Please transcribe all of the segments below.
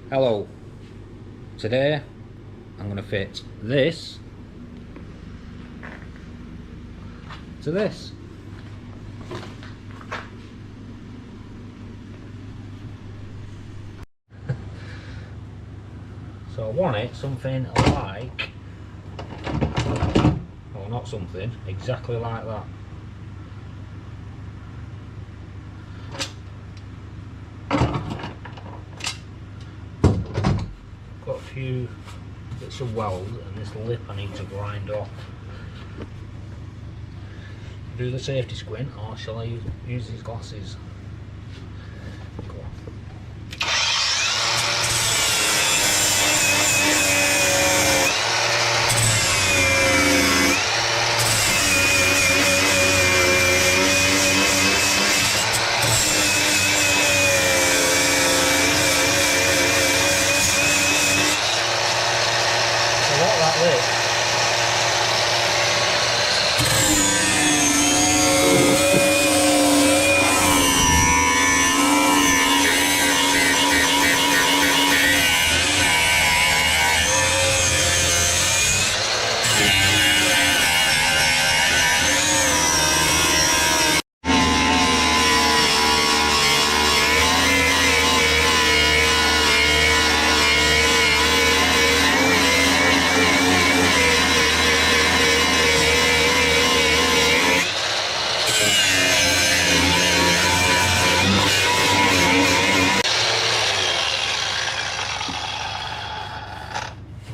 Hello, today I'm going to fit this to this. So I want it something like, well, not something, exactly like that. Got a few bits of weld and this lip I need to grind off. Do the safety squint, or shall I use these glasses? Go on. So what that lip.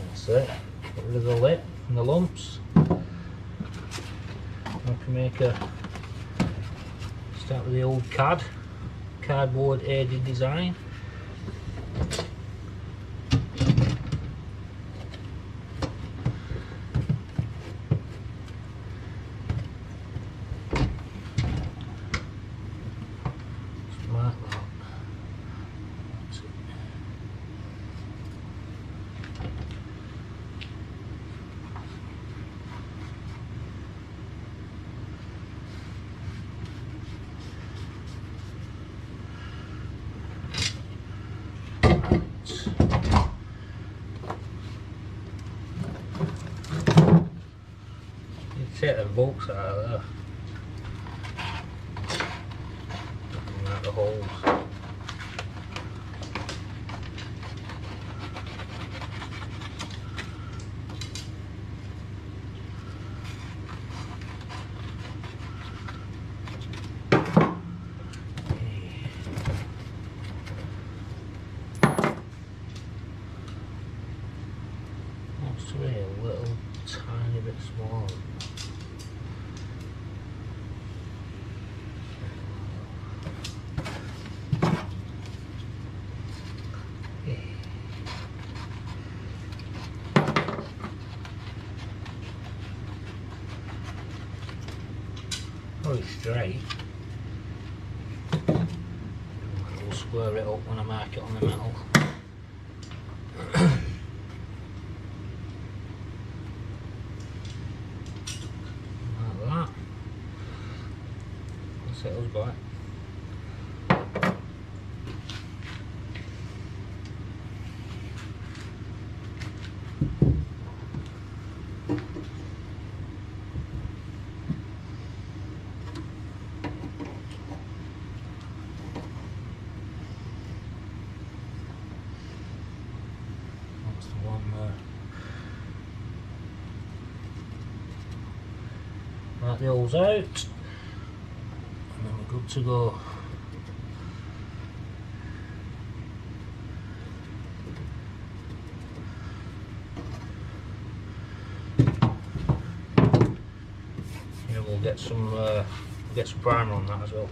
That's it. Get rid of the lip and the lumps. I can make a start with the old cardboard aided design. Just mark that. That's it. Take the bolts out of there. Bring out the holes. Wants to be a little tiny bit smaller. Probably straight. We'll square it up when I mark it on the metal. Like that. That settles back. Mark the holes out, and then we're good to go. Yeah, we'll get some primer on that as well.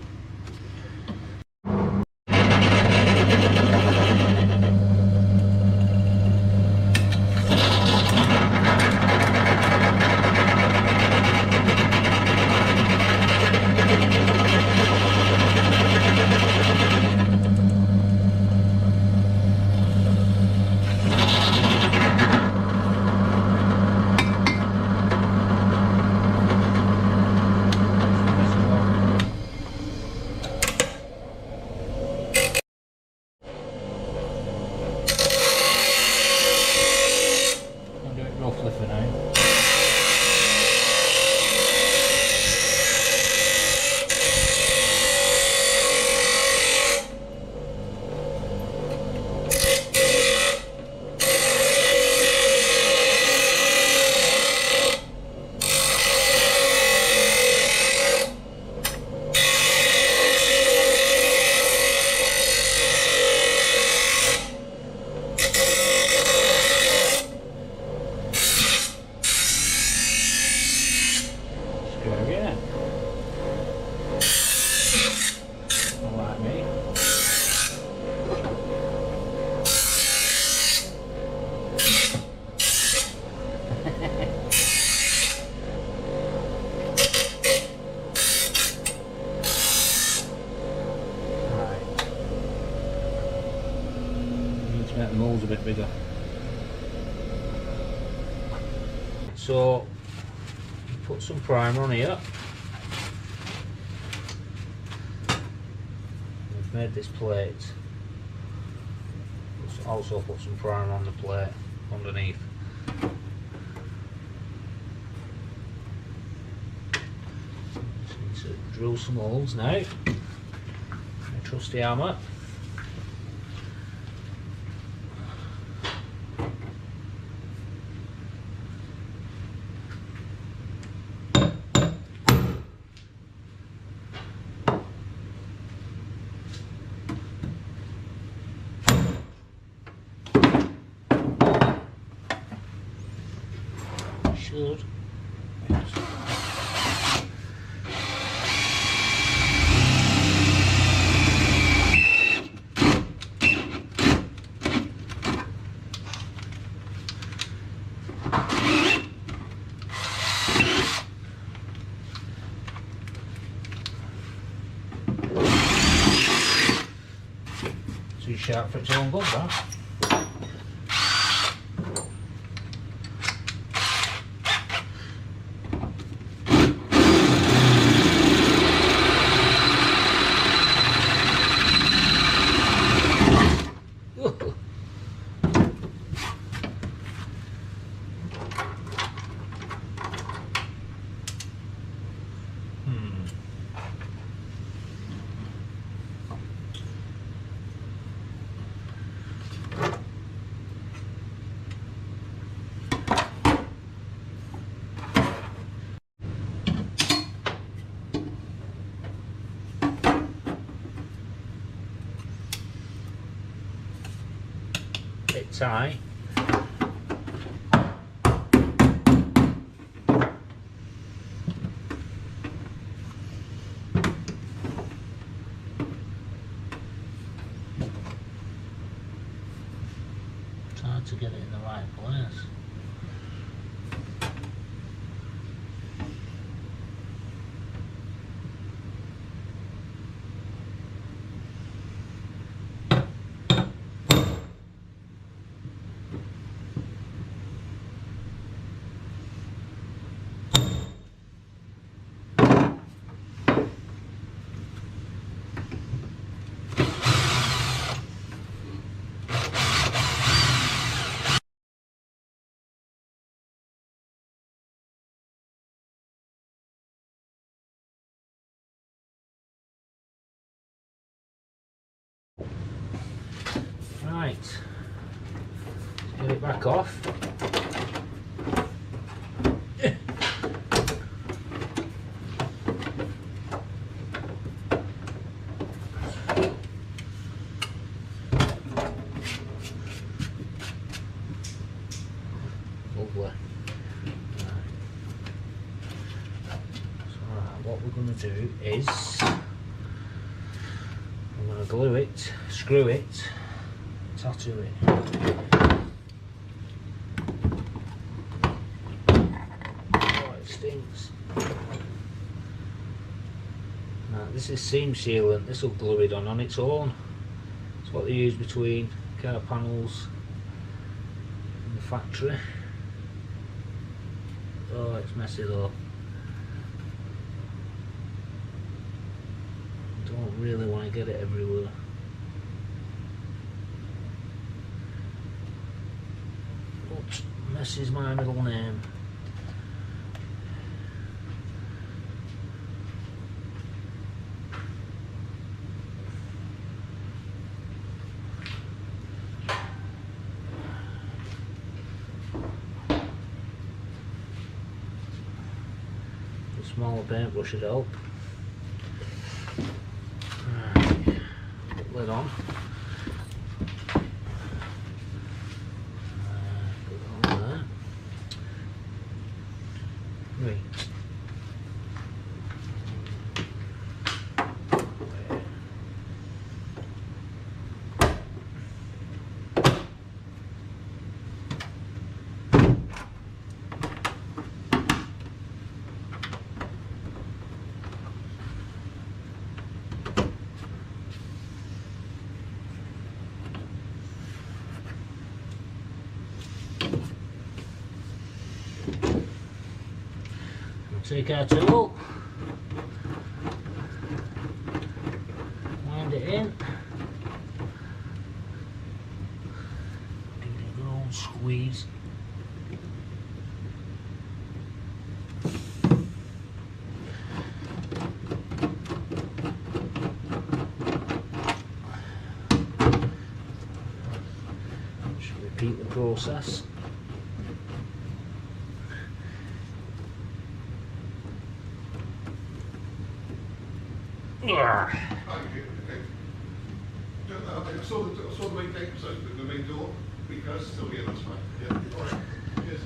Yeah. Not like me. Right. Need to make the moulds a bit bigger. So put some primer on here. We've made this plate. Let's also put some primer on the plate underneath. Just need to drill some holes now. My trusty hammer. Should. Too sharp for its own good, that. Bit tight. It's hard to get it in the right place. Right, let's get it back off. Lovely. Right. So what we're going to do is I'm going to glue it, screw it, tattoo it. Oh, it stinks. Now, this is seam sealant. This will glue it on its own. It's what they use between car panels in the factory. Oh, it's messy though. Don't really want to get it everywhere. But messy is my middle name. A smaller paintbrush would help. Lid on. Put it on there. Right. take our tool, wind it in, give it a good old squeeze. Should repeat the process. I saw the main gate, so the main door, because still here, that's fine. Yeah, all right. Cheers.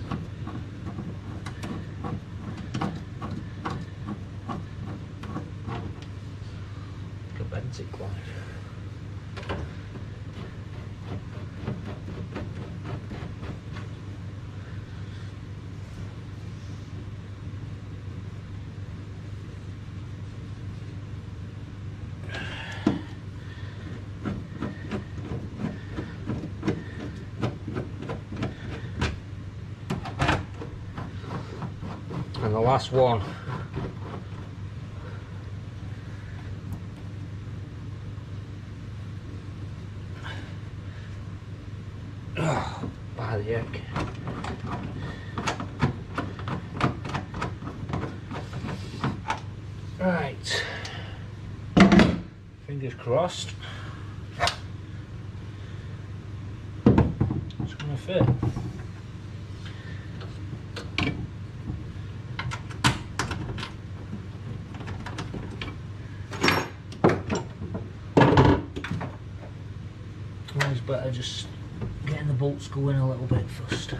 Prevent it quite. And the last one. Oh, by the heck. Right. Fingers crossed. It's gonna fit. Always better just getting the bolts going a little bit first.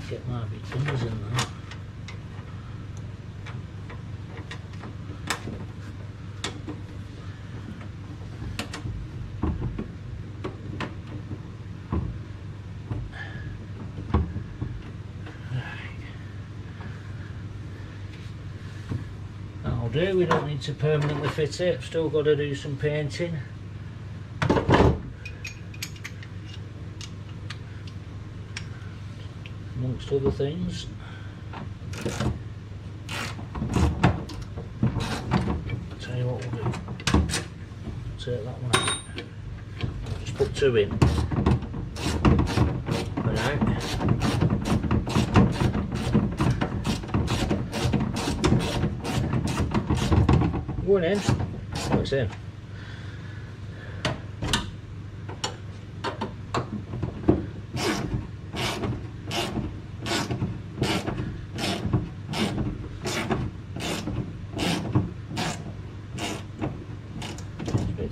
Get my big fingers in there. That'll do, we don't need to permanently fit it, still got to do some painting. Amongst other things. Tell you what we'll do. Take that one out. Just put two in. Right. One in. Oh, it's in.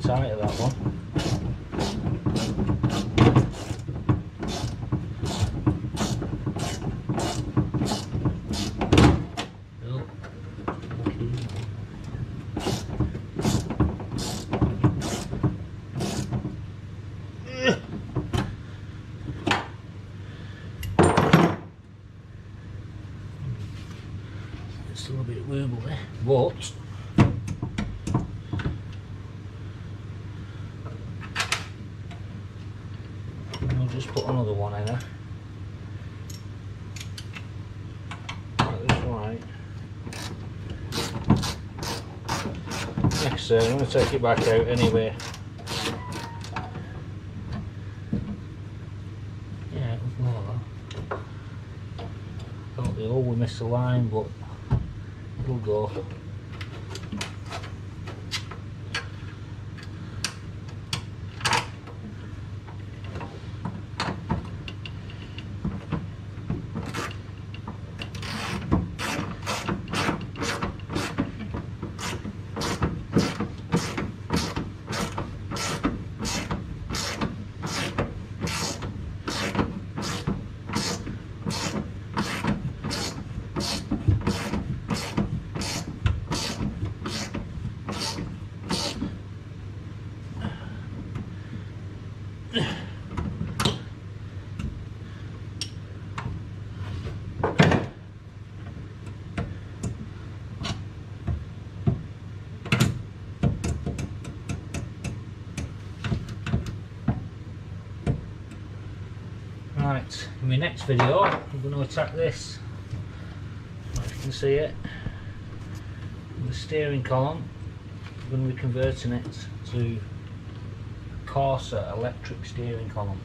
Tight of that one. Nope. It's still a bit wibbly, but I'll just put another one in there. Like this, right. Like I said, I'm going to take it back out anyway. Yeah, it was more of that. Thought the hole we missed the line, but it'll go. Right, in my next video I'm going to attack this. If you can see it, the steering column. I'm going to be converting it to Corsa electric steering column.